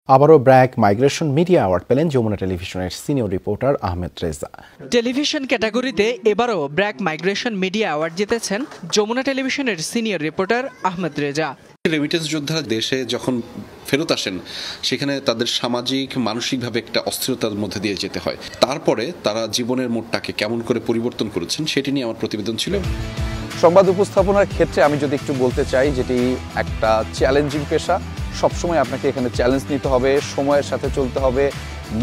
আবারও BRAC migration media award পেলেন যমুনা টেলিভিশনের senior reporter Ahmed Reza. Television ক্যাটাগরিতে এবারও ব্র্যাক মাইগ্রেশন মিডিয়া অ্যাওয়ার্ড জিতেছেন যমুনা টেলিভিশনের senior reporter Ahmed Reza. Remittance যোদ্ধারা দেশে যখন ফেরত আসেন সেখানে তাদের সামাজিক মানসিকভাবে একটা অস্থিরতার মধ্যে দিয়ে যেতে হয়, তারপরে তারা জীবনের মোড়টাকে কেমন করে পরিবর্তন করেছেন সেটি নিয়ে আমার প্রতিবেদন ছিল। সংবাদ উপস্থাপনার ক্ষেত্রে আমি যদি একটু বলতে চাই, যেটি একটা চ্যালেঞ্জিং পেশা। সবসময় আপনাকে এখানে চ্যালেঞ্জ নিতে হবে, সময়ের সাথে চলতে হবে,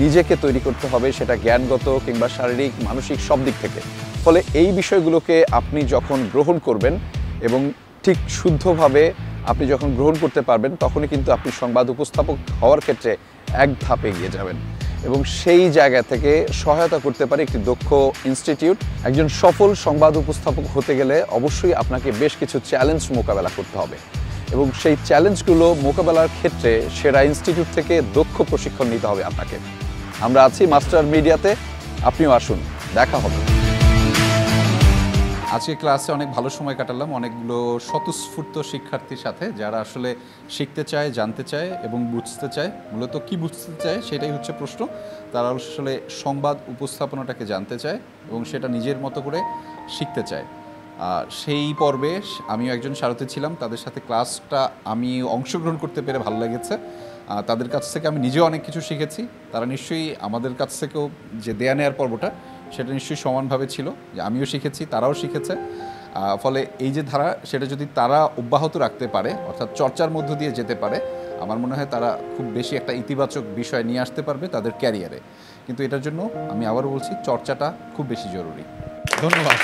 নিজেকে তৈরি করতে হবে, সেটা জ্ঞানগত কিংবা শারীরিক মানসিক সব দিক থেকে। ফলে এই বিষয়গুলোকে আপনি যখন গ্রহণ করবেন এবং ঠিক শুদ্ধভাবে আপনি যখন গ্রহণ করতে পারবেন, তখনই কিন্তু আপনি সংবাদ উপস্থাপক হওয়ার ক্ষেত্রে এক ধাপ এগিয়ে যাবেন। এবং সেই জায়গা থেকে সহায়তা করতে পারে একটি দক্ষ ইনস্টিটিউট। একজন সফল সংবাদ উপস্থাপক হতে গেলে অবশ্যই আপনাকে বেশ কিছু চ্যালেঞ্জ মোকাবেলা করতে হবে এবং সেই চ্যালেঞ্জগুলো মোকাবেলার ক্ষেত্রে সেরা ইনস্টিটিউট থেকে দক্ষ প্রশিক্ষণ নিতে হবে আপনাকে। আমরা আছি মাস্টার মিডিয়াতে, আপনিও আসুন, দেখা হবে। আজকে ক্লাসে অনেক ভালো সময় কাটালাম অনেকগুলো স্বতঃস্ফূর্ত শিক্ষার্থীর সাথে, যারা আসলে শিখতে চায়, জানতে চায় এবং বুঝতে চায়। মূলত কি বুঝতে চায় সেটাই হচ্ছে প্রশ্ন। তারা আসলে সংবাদ উপস্থাপনাটাকে জানতে চায় এবং সেটা নিজের মতো করে শিখতে চায়। সেই পর্বে আমিও একজন সারথি ছিলাম। তাদের সাথে ক্লাসটা আমি অংশগ্রহণ করতে পেরে ভালো লেগেছে। তাদের কাছ থেকে আমি নিজেও অনেক কিছু শিখেছি। তারা নিশ্চয়ই আমাদের কাছ থেকেও যে দেয়া নেয়ার পর্বটা, সেটা নিশ্চয়ই সমানভাবে ছিল, যে আমিও শিখেছি, তারাও শিখেছে। ফলে এই যে ধারা, সেটা যদি তারা অব্যাহত রাখতে পারে, অর্থাৎ চর্চার মধ্য দিয়ে যেতে পারে, আমার মনে হয় তারা খুব বেশি একটা ইতিবাচক বিষয় নিয়ে আসতে পারবে তাদের ক্যারিয়ারে। কিন্তু এটার জন্য আমি আবারও বলছি, চর্চাটা খুব বেশি জরুরি। ধন্যবাদ।